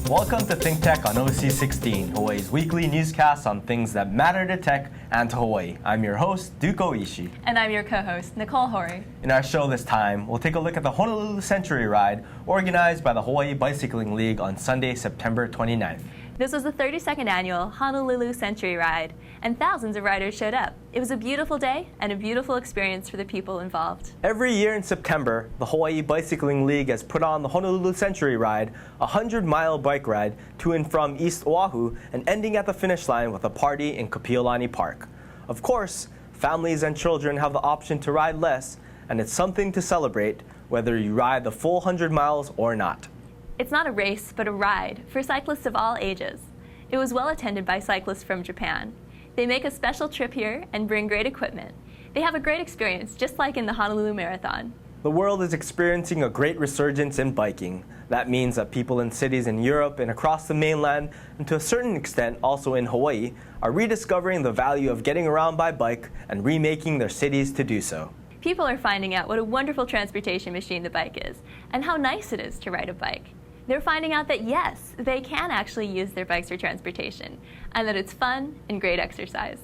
Welcome to ThinkTech on OC16, Hawaii's weekly newscast on things that matter to tech and to Hawaii. I'm your host, Duke Oishi. And I'm your co-host, Nicole Hori. In our show this time, we'll take a look at the Honolulu Century Ride, organized by the Hawaii Bicycling League on Sunday, September 29th. This was the 32nd annual Honolulu Century Ride, and thousands of riders showed up. It was a beautiful day and a beautiful experience for the people involved. Every year in September, the Hawaii Bicycling League has put on the Honolulu Century Ride, a 100-mile bike ride to and from East Oahu, and ending at the finish line with a party in Kapiolani Park. Of course, families and children have the option to ride less, and it's something to celebrate, whether you ride the full 100 miles or not. It's not a race, but a ride for cyclists of all ages. It was well attended by cyclists from Japan. They make a special trip here and bring great equipment. They have a great experience, just like in the Honolulu Marathon. The world is experiencing a great resurgence in biking. That means that people in cities in Europe and across the mainland, and to a certain extent also in Hawaii, are rediscovering the value of getting around by bike and remaking their cities to do so. People are finding out what a wonderful transportation machine the bike is, and how nice it is to ride a bike. They're finding out that yes, they can actually use their bikes for transportation, and that it's fun and great exercise.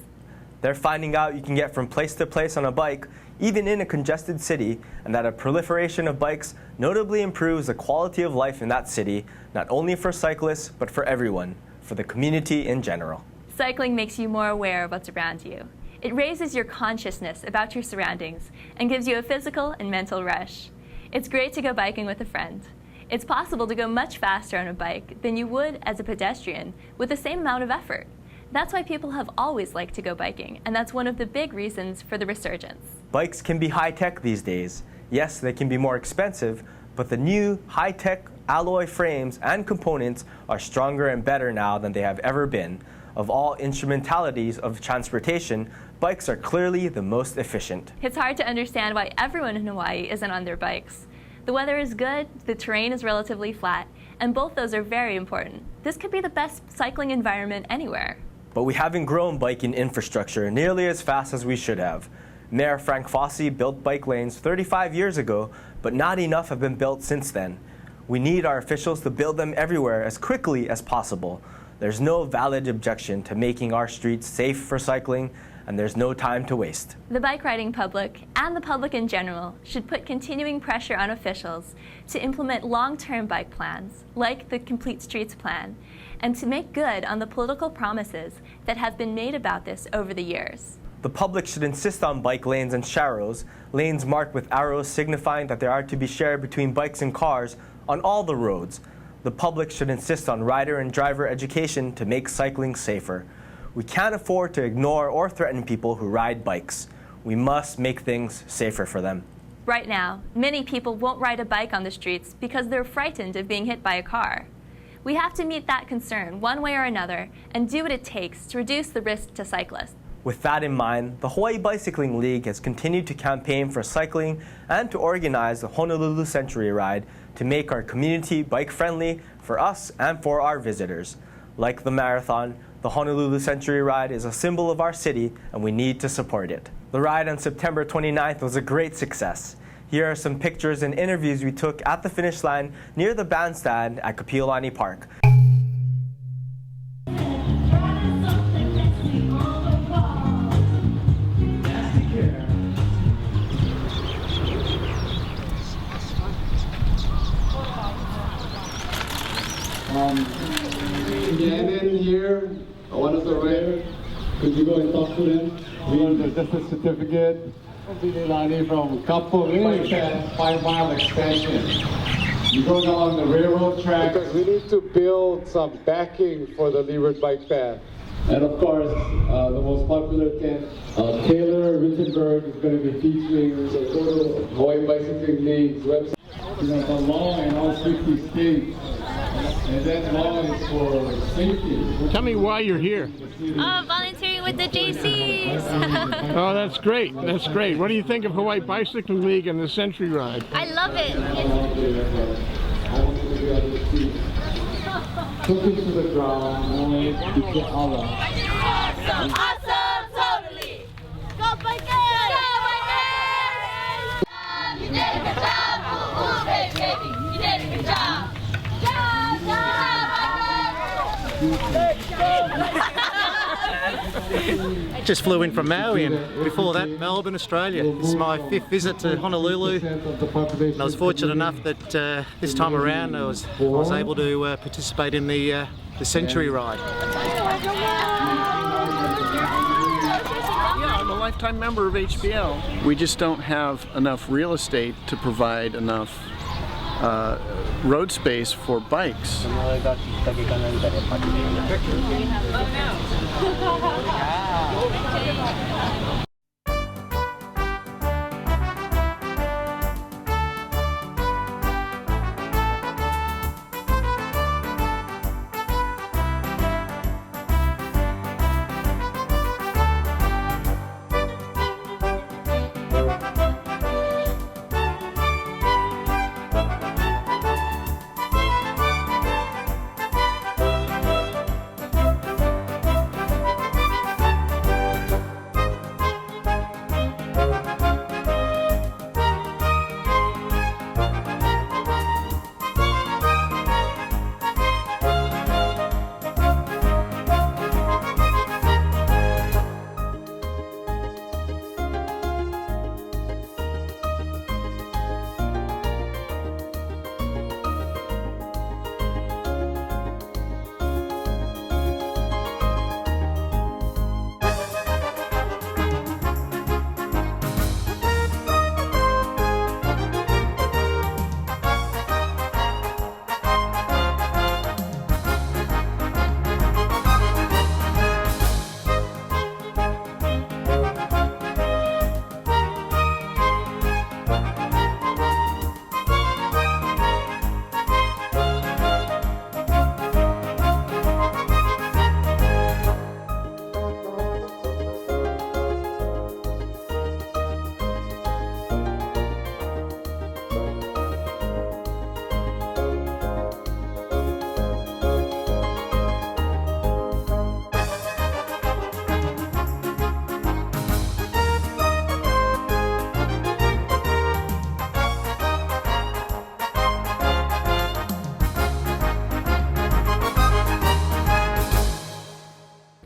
They're finding out you can get from place to place on a bike, even in a congested city, and that a proliferation of bikes notably improves the quality of life in that city, not only for cyclists, but for everyone, for the community in general. Cycling makes you more aware of what's around you. It raises your consciousness about your surroundings and gives you a physical and mental rush. It's great to go biking with a friend. It's possible to go much faster on a bike than you would as a pedestrian with the same amount of effort. That's why people have always liked to go biking, and that's one of the big reasons for the resurgence. Bikes can be high-tech these days. Yes, they can be more expensive, but the new high-tech alloy frames and components are stronger and better now than they have ever been. Of all instrumentalities of transportation, bikes are clearly the most efficient. It's hard to understand why everyone in Hawaii isn't on their bikes. The weather is good, the terrain is relatively flat, and both those are very important. This could be the best cycling environment anywhere. But we haven't grown biking infrastructure nearly as fast as we should have. Mayor Frank Fossey built bike lanes 35 years ago, but not enough have been built since then. We need our officials to build them everywhere as quickly as possible. There's no valid objection to making our streets safe for cycling, and there's no time to waste. The bike riding public, and the public in general, should put continuing pressure on officials to implement long-term bike plans, like the Complete Streets Plan, and to make good on the political promises that have been made about this over the years. The public should insist on bike lanes and sharrows, lanes marked with arrows signifying that they are to be shared between bikes and cars on all the roads. The public should insist on rider and driver education to make cycling safer. We can't afford to ignore or threaten people who ride bikes. We must make things safer for them. Right now, many people won't ride a bike on the streets because they're frightened of being hit by a car. We have to meet that concern one way or another and do what it takes to reduce the risk to cyclists. With that in mind, the Hawaii Bicycling League has continued to campaign for cycling and to organize the Honolulu Century Ride to make our community bike-friendly for us and for our visitors. Like the marathon, the Honolulu Century Ride is a symbol of our city, and we need to support it. The ride on September 29th was a great success. Here are some pictures and interviews we took at the finish line near the bandstand at Kapiolani Park. Gannon here, one of the riders. Could you go and talk to them? Just a certificate. From Kapolei, 5-mile extension. You go along the railroad track. Because we need to build some backing for the leeward bike path. And of course, the most popular tent, Taylor Rittenberg is going to be featuring the total Hawaii Bicycling League's website. The law in all 50 states. And that law is for safety. Tell me why you're here. Volunteering with the JCs. Oh, that's great. That's great. What do you think of Hawaii Bicycling League and the Century Ride? I love it. Cooking to the ground. Awesome, totally. Go bikers! Go bikers! You did a good job. Ooh, baby. You did a good job. Job, job. Just flew in from Maui, and before that Melbourne, Australia. This is my 5th visit to Honolulu, and I was fortunate enough that this time around I was able to participate in the Century Ride. Yeah, I'm a lifetime member of HBL. We just don't have enough real estate to provide enough road space for bikes.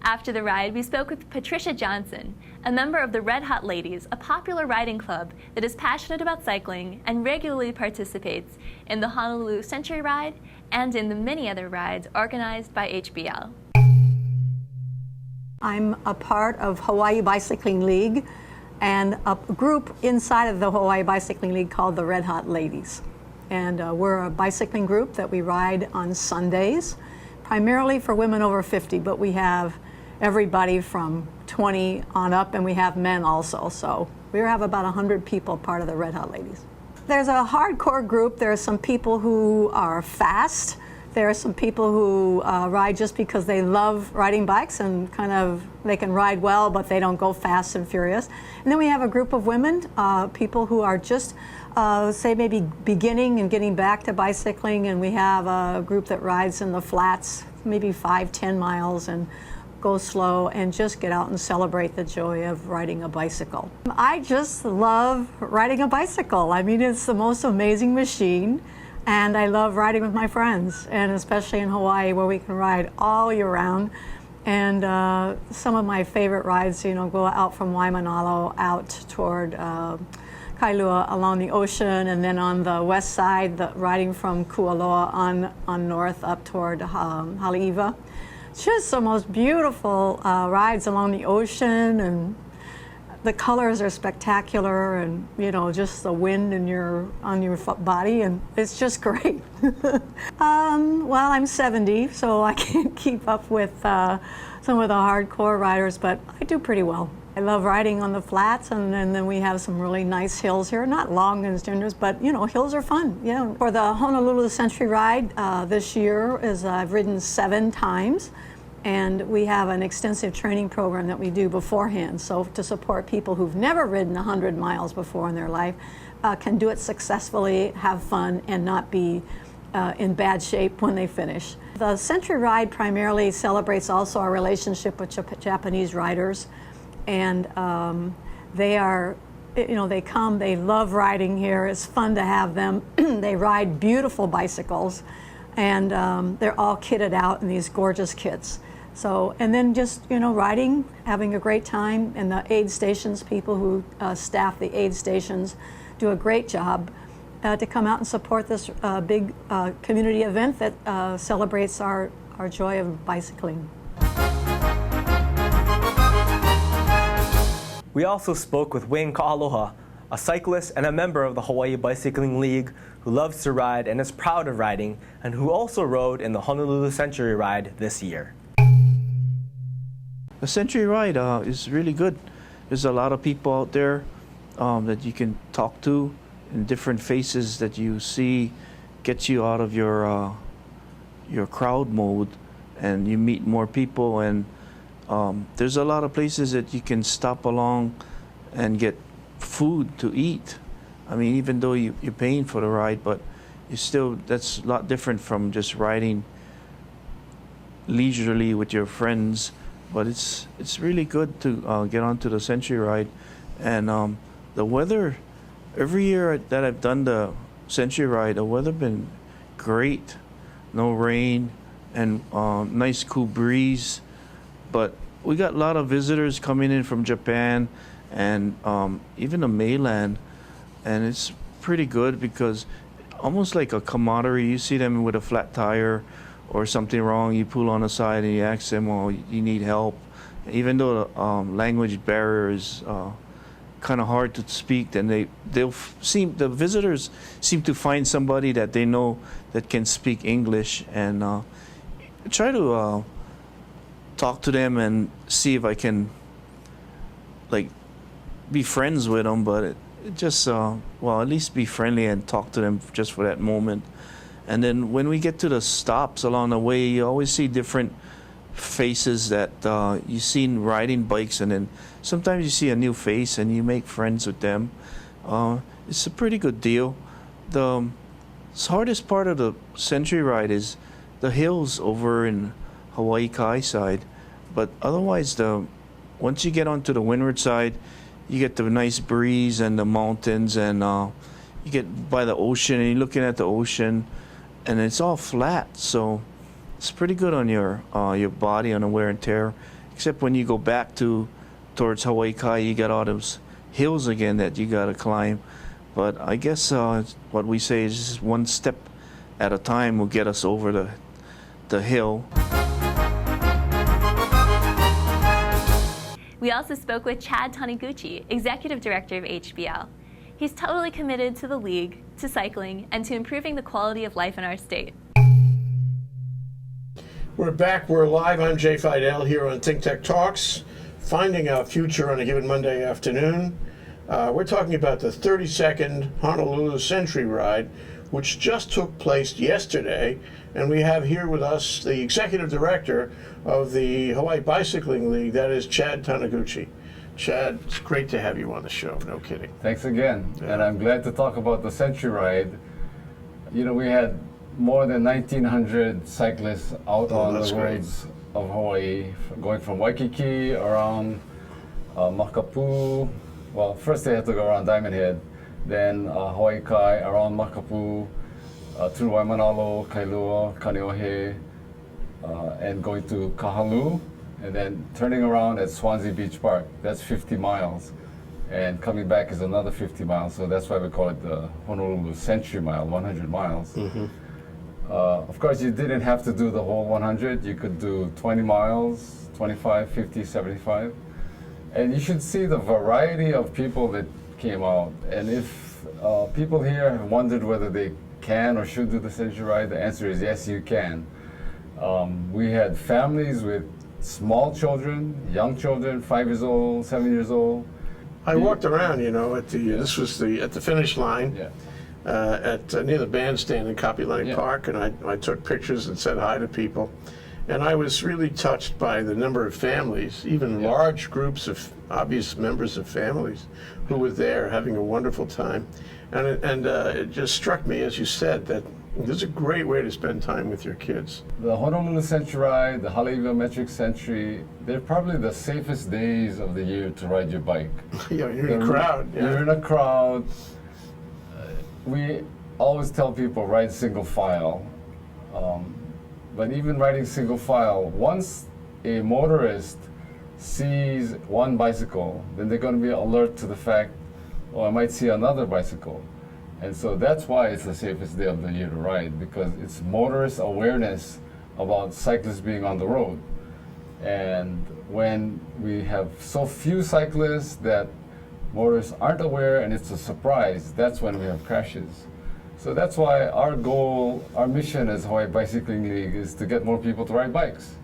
After the ride, we spoke with Patricia Johnson, a member of the Red Hot Ladies, a popular riding club that is passionate about cycling and regularly participates in the Honolulu Century Ride and in the many other rides organized by HBL. I'm a part of Hawaii Bicycling League and a group inside of the Hawaii Bicycling League called the Red Hot Ladies. And we're a bicycling group that we ride on Sundays, primarily for women over 50, but we have everybody from 20 on up, and we have men also. So we have about 100 people part of the Red Hot Ladies. There's a hardcore group. There are some people who are fast. There are some people who ride just because they love riding bikes and they can ride well, but they don't go fast and furious. And then we have a group of women, people who are just, say maybe beginning and getting back to bicycling, and we have a group that rides in the flats, maybe 5-10 miles, and go slow and just get out and celebrate the joy of riding a bicycle. I just love riding a bicycle. I mean, it's the most amazing machine, and I love riding with my friends, and especially in Hawaii where we can ride all year round. And some of my favorite rides, go out from Waimanalo out toward Kailua along the ocean, and then on the west side, riding from Kualoa on north up toward Haleiwa. Just the most beautiful rides along the ocean, and the colors are spectacular, and just the wind on your body, and it's just great. Well, I'm 70, so I can't keep up with some of the hardcore riders, but I do pretty well. I love riding on the flats, and then we have some really nice hills here. Not long and strenuous, but hills are fun. For the Honolulu Century Ride this year, I've ridden 7 times. And we have an extensive training program that we do beforehand. So to support people who've never ridden 100 miles before in their life, can do it successfully, have fun, and not be in bad shape when they finish. The Century Ride primarily celebrates also our relationship with Japanese riders. And they are, they come, they love riding here. It's fun to have them. They ride beautiful bicycles. And they're all kitted out in these gorgeous kits. So, and then just, riding, having a great time, and the aid stations, people who staff the aid stations do a great job to come out and support this big community event that celebrates our joy of bicycling. We also spoke with Wayne Ka'aloha, a cyclist and a member of the Hawaii Bicycling League who loves to ride and is proud of riding, and who also rode in the Honolulu Century Ride this year. The Century Ride is really good. There's a lot of people out there that you can talk to, and different faces that you see gets you out of your crowd mode, and you meet more people, and there's a lot of places that you can stop along and get food to eat. I mean, even though you're paying for the ride, but that's a lot different from just riding leisurely with your friends. But it's really good to get onto the Century Ride, and the weather. Every year that I've done the Century Ride, the weather been great. No rain and nice cool breeze. But we got a lot of visitors coming in from Japan and even the mainland, and it's pretty good because almost like a camaraderie. You see them with a flat tire or something wrong, you pull on the side and you ask them, "Oh, you need help." Even though the language barrier is kind of hard to speak, then the visitors seem to find somebody that they know that can speak English, and try to talk to them and see if I can be friends with them. But it just at least be friendly and talk to them just for that moment. And then when we get to the stops along the way, you always see different faces that you've seen riding bikes, and then sometimes you see a new face and you make friends with them. It's a pretty good deal. The hardest part of the Century Ride is the hills over in Hawaii Kai side, but otherwise once you get onto the windward side, you get the nice breeze and the mountains, and you get by the ocean and you're looking at the ocean, and it's all flat, so it's pretty good on your body on the wear and tear. Except when you go back towards Hawaii Kai, you got all those hills again that you gotta climb. But I guess what we say is just one step at a time will get us over the hill. We also spoke with Chad Taniguchi, Executive Director of HBL. He's totally committed to the league, to cycling, and to improving the quality of life in our state. We're back. We're live. I'm Jay Fidel here on ThinkTech Talks, finding our future on a given Monday afternoon. We're talking about the 32nd Honolulu Century Ride, which just took place yesterday. And we have here with us the Executive Director of the Hawaii Bicycling League, that is Chad Taniguchi. Chad, it's great to have you on the show, no kidding. Thanks again, and I'm glad to talk about the Century Ride. You know, we had more than 1,900 cyclists out on the roads of Hawaii, going from Waikiki around Makapu. Well, first they had to go around Diamond Head, then Hawaii Kai, around Makapu, through Waimanalo, Kailua, Kaneohe, and going to Kahalu, and then turning around at Swansea Beach Park. That's 50 miles. And coming back is another 50 miles, so that's why we call it the Honolulu Century Mile, 100 miles. Mm-hmm. Of course, you didn't have to do the whole 100. You could do 20 miles, 25, 50, 75. And you should see the variety of people that came out. And if people here have wondered whether they can or should do the Century Ride, the answer is yes, you can. We had families with small children, young children, 5 years old, 7 years old. I walked around, this was at the finish line. Yeah. Near the bandstand in Kapi'olani Park, and I took pictures and said hi to people. And I was really touched by the number of families, even large groups of obvious members of families who were there having a wonderful time. And it just struck me, as you said, that this is a great way to spend time with your kids. The Honolulu Century Ride, the Haleiwa Metric Century, they're probably the safest days of the year to ride your bike. You're in a crowd. You're in a crowd. We always tell people ride single file. But even riding single file, once a motorist sees one bicycle, then they're going to be alert to the fact, oh, I might see another bicycle. And so that's why it's the safest day of the year to ride, because it's motorist awareness about cyclists being on the road. And when we have so few cyclists that motorists aren't aware and it's a surprise, that's when we have crashes. So that's why our goal, our mission as Hawaii Bicycling League is to get more people to ride bikes.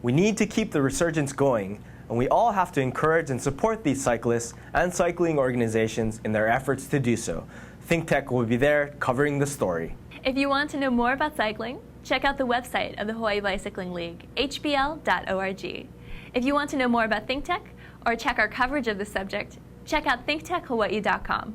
We need to keep the resurgence going, and we all have to encourage and support these cyclists and cycling organizations in their efforts to do so. ThinkTech will be there covering the story. If you want to know more about cycling, check out the website of the Hawaii Bicycling League, hbl.org. If you want to know more about ThinkTech or check our coverage of the subject, check out thinktechhawaii.com.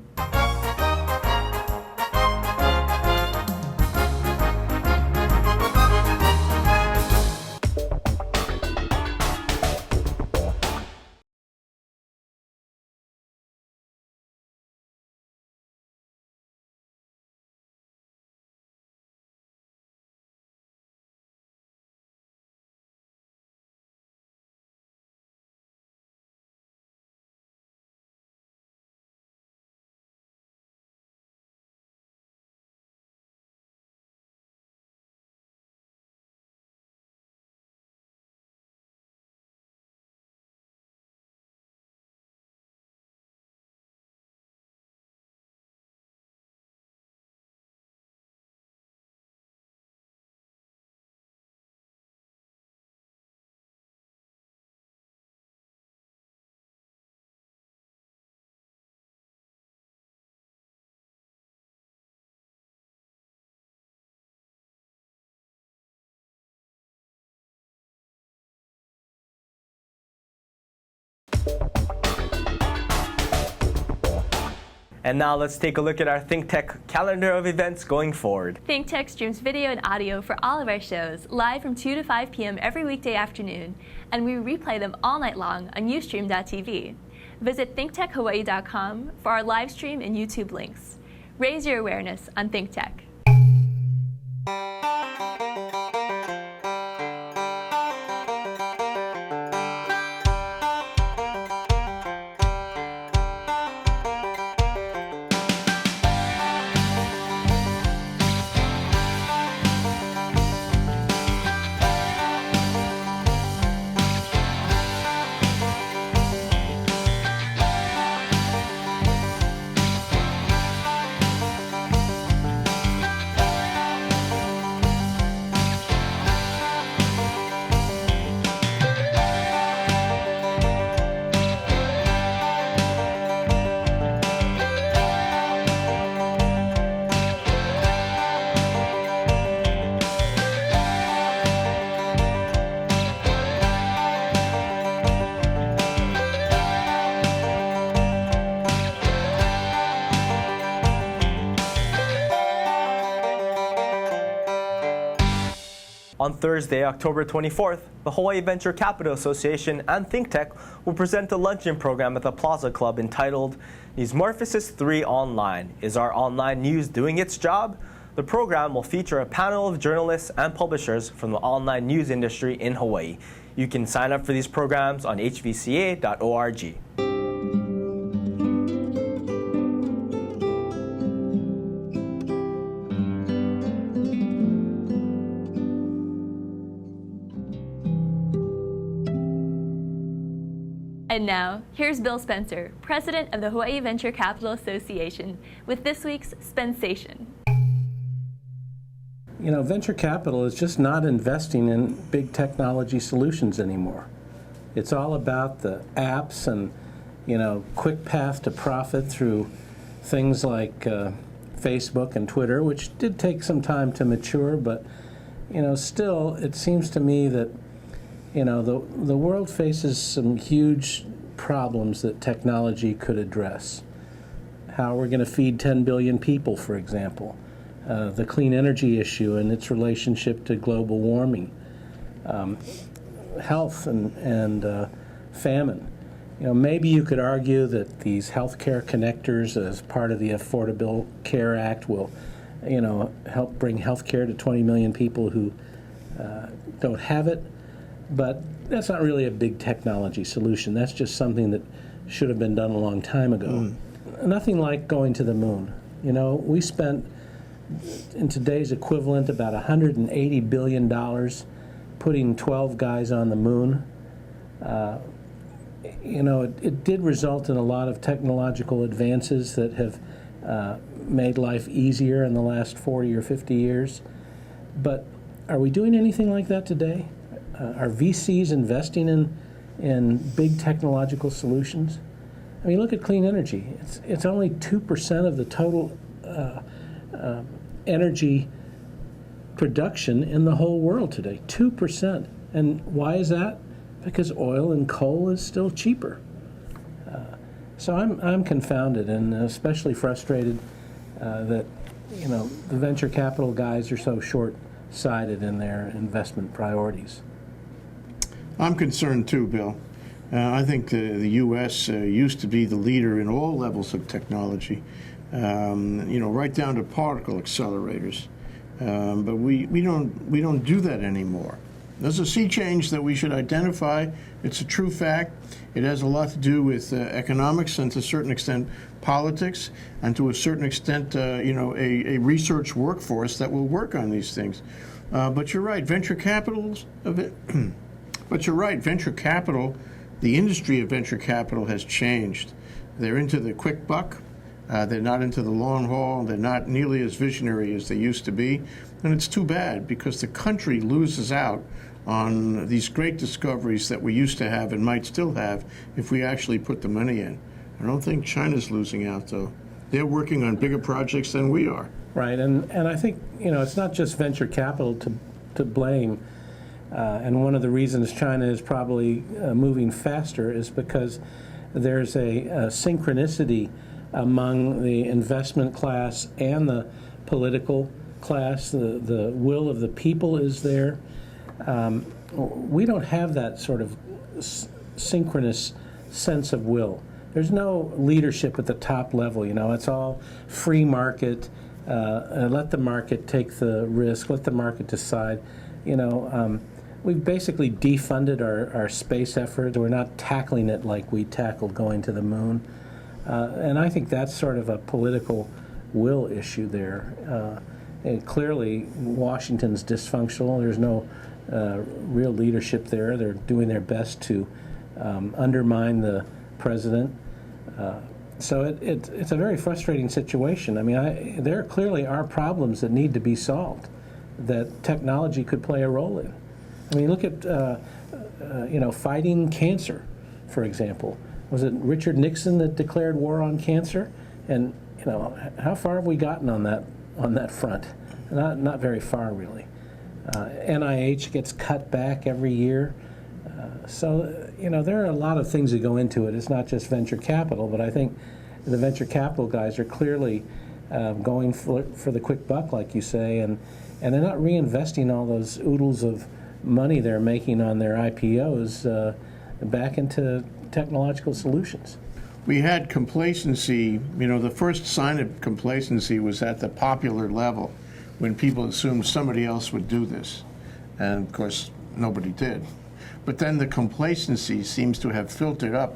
And now let's take a look at our ThinkTech calendar of events going forward. ThinkTech streams video and audio for all of our shows live from 2 to 5 p.m. every weekday afternoon, and we replay them all night long on Ustream.tv. Visit thinktechhawaii.com for our live stream and YouTube links. Raise your awareness on ThinkTech. On Thursday, October 24th, the Hawaii Venture Capital Association and ThinkTech will present a luncheon program at the Plaza Club entitled Newsmorphosis 3 Online. Is our online news doing its job? The program will feature a panel of journalists and publishers from the online news industry in Hawaii. You can sign up for these programs on hvca.org. And now, here's Bill Spencer, president of the Hawaii Venture Capital Association, with this week's Spensation. You know, venture capital is just not investing in big technology solutions anymore. It's all about the apps and, you know, quick path to profit through things like Facebook and Twitter, which did take some time to mature, but, you know, still, it seems to me that, you know, the world faces some huge problems that technology could address. How we're going to feed 10 billion people, for example. The clean energy issue and its relationship to global warming. Health and famine. You know, maybe you could argue that these healthcare connectors as part of the Affordable Care Act will help bring health care to 20 million people who don't have it. But that's not really a big technology solution. That's just something that should have been done a long time ago. Nothing like going to the moon. We spent, in today's equivalent, about $180 billion putting 12 guys on the moon. It did result in a lot of technological advances that have made life easier in the last 40 or 50 years. But are we doing anything like that today? Are VCs investing in big technological solutions? I mean, look at clean energy. It's only 2% of the total energy production in the whole world today. 2%. And why is that? Because oil and coal is still cheaper. So I'm confounded and especially frustrated that the venture capital guys are so short-sighted in their investment priorities. I'm concerned too, Bill. I think the U.S. Used to be the leader in all levels of technology, right down to particle accelerators. But we don't do that anymore. There's a sea change that we should identify. It's a true fact. It has a lot to do with economics and to a certain extent politics, and to a certain extent, a research workforce that will work on these things. But you're right, venture capital's of it. But you're right, venture capital, the industry of venture capital has changed. They're into the quick buck. They're not into the long haul. They're not nearly as visionary as they used to be. And it's too bad because the country loses out on these great discoveries that we used to have and might still have if we actually put the money in. I don't think China's losing out, though. They're working on bigger projects than we are. Right, and I think, it's not just venture capital to blame. And one of the reasons China is probably moving faster is because there's a synchronicity among the investment class and the political class. The will of the people is there. We don't have that sort of synchronous sense of will. There's no leadership at the top level. It's all free market. Let the market take the risk. Let the market decide. We've basically defunded our space effort. We're not tackling it like we tackled going to the moon. And I think that's sort of a political will issue there. And clearly, Washington's dysfunctional. There's no real leadership there. They're doing their best to undermine the president. So it's a very frustrating situation. I mean, there clearly are problems that need to be solved that technology could play a role in. I mean, look at fighting cancer, for example. Was it Richard Nixon that declared war on cancer? And how far have we gotten on that front? Not very far, really. NIH gets cut back every year. So there are a lot of things that go into it. It's not just venture capital, but I think the venture capital guys are clearly going for the quick buck, like you say, and they're not reinvesting all those oodles of money they're making on their IPOs back into technological solutions. We had complacency. The first sign of complacency was at the popular level when people assumed somebody else would do this. And of course, nobody did. But then the complacency seems to have filtered up,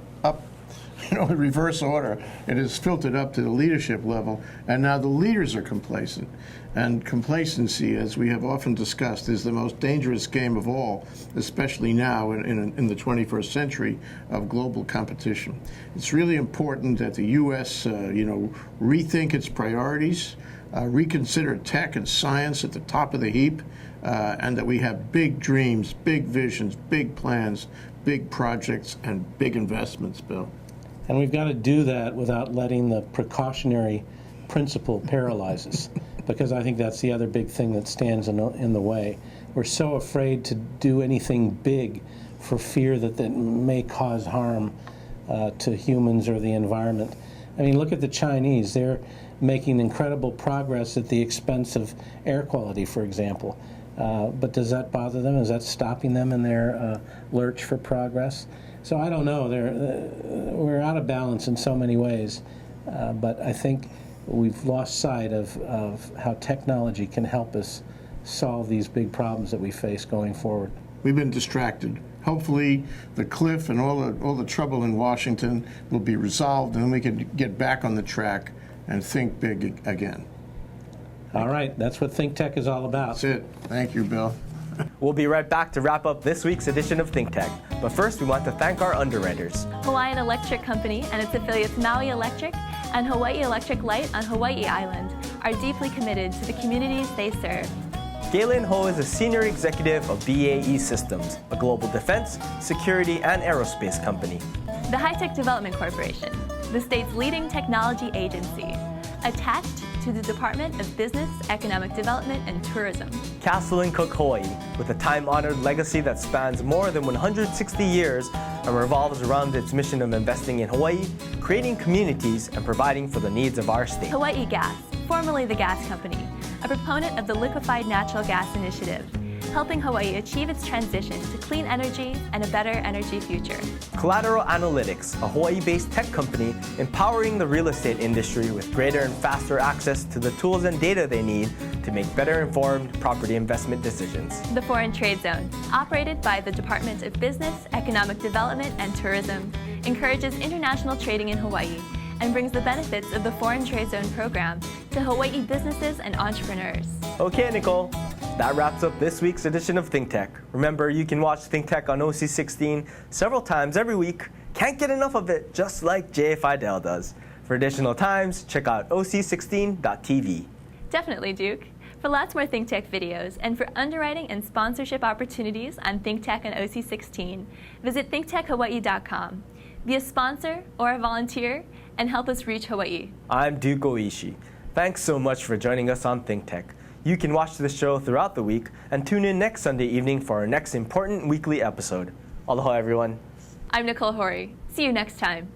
in reverse order. It has filtered up to the leadership level, and now the leaders are complacent. And complacency, as we have often discussed, is the most dangerous game of all, especially now in the 21st century of global competition. It's really important that the U.S., rethink its priorities, reconsider tech and science at the top of the heap, and that we have big dreams, big visions, big plans, big projects, and big investments, Bill. And we've got to do that without letting the precautionary principle paralyze us, because I think that's the other big thing that stands in the way. We're so afraid to do anything big for fear that may cause harm to humans or the environment. I mean, look at the Chinese. They're making incredible progress at the expense of air quality, for example. But does that bother them? Is that stopping them in their lurch for progress? So I don't know. We're out of balance in so many ways. But I think we've lost sight of how technology can help us solve these big problems that we face going forward. We've been distracted. Hopefully, the cliff and all the trouble in Washington will be resolved, and then we can get back on the track and think big again. All right, that's what ThinkTech is all about. That's it. Thank you, Bill. We'll be right back to wrap up this week's edition of ThinkTech. But first, we want to thank our underwriters. Hawaiian Electric Company and its affiliates Maui Electric and Hawaii Electric Light on Hawaii Island are deeply committed to the communities they serve. Galen Ho is a senior executive of BAE Systems, a global defense, security, and aerospace company. The High-Tech Development Corporation, the state's leading technology agency, attached to the Department of Business, Economic Development, and Tourism. Castle and Cook Hawaii, with a time-honored legacy that spans more than 160 years and revolves around its mission of investing in Hawaii, creating communities, and providing for the needs of our state. Hawaii Gas, formerly the Gas Company, a proponent of the Liquefied Natural Gas Initiative, helping Hawaii achieve its transition to clean energy and a better energy future. Collateral Analytics, a Hawaii-based tech company empowering the real estate industry with greater and faster access to the tools and data they need to make better informed property investment decisions. The Foreign Trade Zone, operated by the Department of Business, Economic Development, and Tourism, encourages international trading in Hawaii and brings the benefits of the Foreign Trade Zone program to Hawaii businesses and entrepreneurs. Okay, Nicole. That wraps up this week's edition of ThinkTech. Remember, you can watch ThinkTech on OC16 several times every week. Can't get enough of it, just like J. Fidel does. For additional times, check out oc16.tv. Definitely, Duke. For lots more ThinkTech videos and for underwriting and sponsorship opportunities on ThinkTech and OC16, visit thinktechhawaii.com. Be a sponsor or a volunteer and help us reach Hawaii. I'm Duke Oishi. Thanks so much for joining us on ThinkTech. You can watch this show throughout the week and tune in next Sunday evening for our next important weekly episode. Aloha, everyone. I'm Nicole Horry. See you next time.